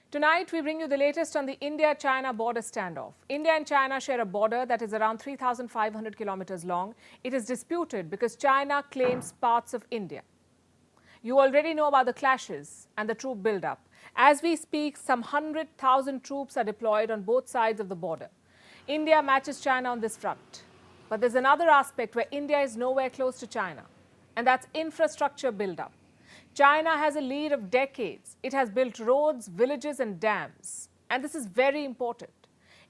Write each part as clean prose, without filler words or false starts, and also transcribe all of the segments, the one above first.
Tonight, we bring you the latest on the India-China border standoff. India and China share a border that is around 3,500 kilometers long. It is disputed because China claims parts of India. You already know about the clashes and the troop buildup. As we speak, some 100,000 troops are deployed on both sides of the border. India matches China on this front. But there's another aspect where India is nowhere close to China, and that's infrastructure buildup. China has a lead of decades. It has built roads, villages and dams. And this is very important.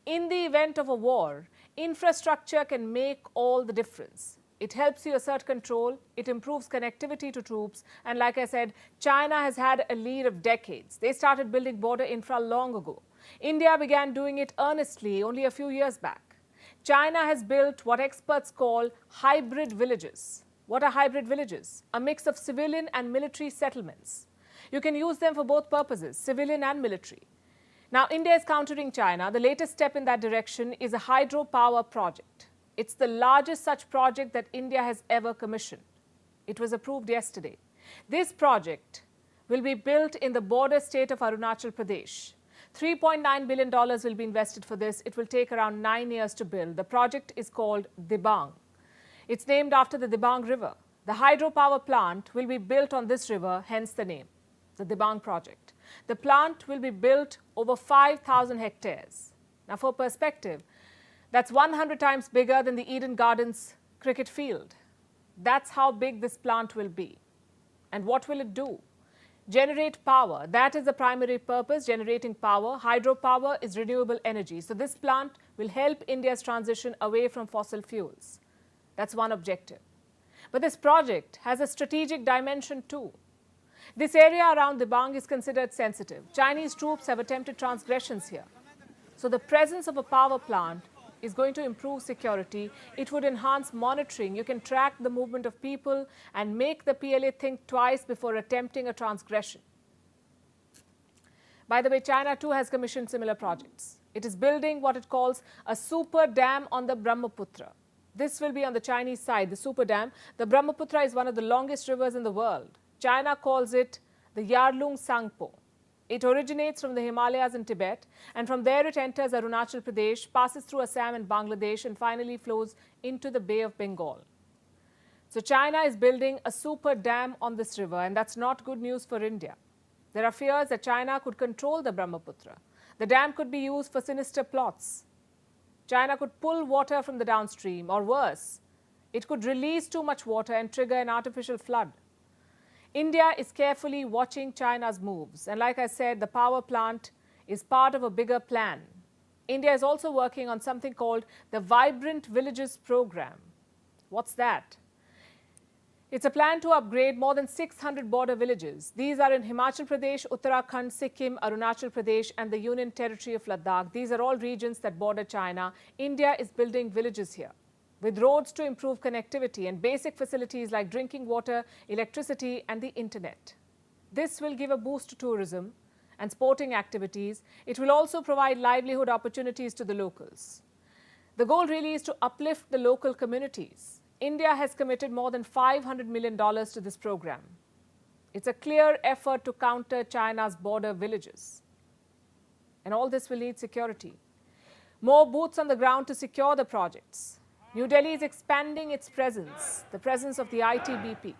In the event of a war, infrastructure can make all the difference. It helps you assert control, it improves connectivity to troops, and like I said, China has had a lead of decades. They started building border infra long ago. India began doing it earnestly only a few years back. China has built what experts call hybrid villages. What are hybrid villages? A mix of civilian and military settlements. You can use them for both purposes, civilian and military. Now, India is countering China. The latest step in that direction is a hydropower project. It's the largest such project that India has ever commissioned. It was approved yesterday. This project will be built in the border state of Arunachal Pradesh. $3.9 billion will be invested for this. It will take around 9 years to build. The project is called Dibang. It's named after the Dibang River. The hydropower plant will be built on this river, hence the name, the Dibang project. The plant will be built over 5,000 hectares. Now, for perspective, that's 100 times bigger than the Eden Gardens cricket field. That's how big this plant will be. And what will it do? Generate power. That is the primary purpose, generating power. Hydropower is renewable energy. So this plant will help India's transition away from fossil fuels. That's one objective. But this project has a strategic dimension too. This area around Dibang is considered sensitive. Chinese troops have attempted transgressions here. So the presence of a power plant is going to improve security. It would enhance monitoring. You can track the movement of people and make the PLA think twice before attempting a transgression. By the way, China too has commissioned similar projects. It is building what it calls a super dam on the Brahmaputra. This will be on the Chinese side, the super dam. The Brahmaputra is one of the longest rivers in the world. China calls it the Yarlung Tsangpo. It originates from the Himalayas in Tibet, and from there it enters Arunachal Pradesh, passes through Assam and Bangladesh, and finally flows into the Bay of Bengal. So China is building a super dam on this river, and that's not good news for India. There are fears that China could control the Brahmaputra. The dam could be used for sinister plots. China could pull water from the downstream, or worse, it could release too much water and trigger an artificial flood. India is carefully watching China's moves. And like I said, the power plant is part of a bigger plan. India is also working on something called the Vibrant Villages Program. What's that? It's a plan to upgrade more than 600 border villages. These are in Himachal Pradesh, Uttarakhand, Sikkim, Arunachal Pradesh and the Union Territory of Ladakh. These are all regions that border China. India is building villages here with roads to improve connectivity and basic facilities like drinking water, electricity and the internet. This will give a boost to tourism and sporting activities. It will also provide livelihood opportunities to the locals. The goal really is to uplift the local communities. India has committed more than $500 million to this program. It's a clear effort to counter China's border villages. And all this will need security. More boots on the ground to secure the projects. New Delhi is expanding its presence, the presence of the ITBP.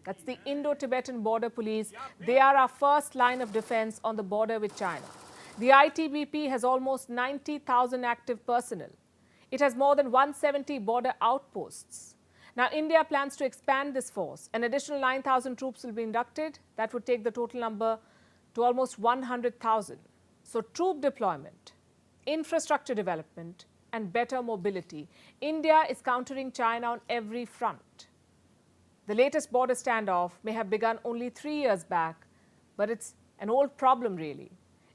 That's the Indo-Tibetan Border Police. They are our first line of defense on the border with China. The ITBP has almost 90,000 active personnel. It has more than 170 border outposts. Now, India plans to expand this force. An additional 9,000 troops will be inducted. That would take the total number to almost 100,000. So, troop deployment, infrastructure development, and better mobility. India is countering China on every front. The latest border standoff may have begun only 3 years back, but it's an old problem really.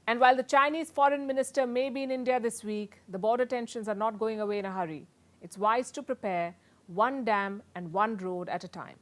And while the Chinese foreign minister may be in India this week, the border tensions are not going away in a hurry. It's wise to prepare one dam and one road at a time.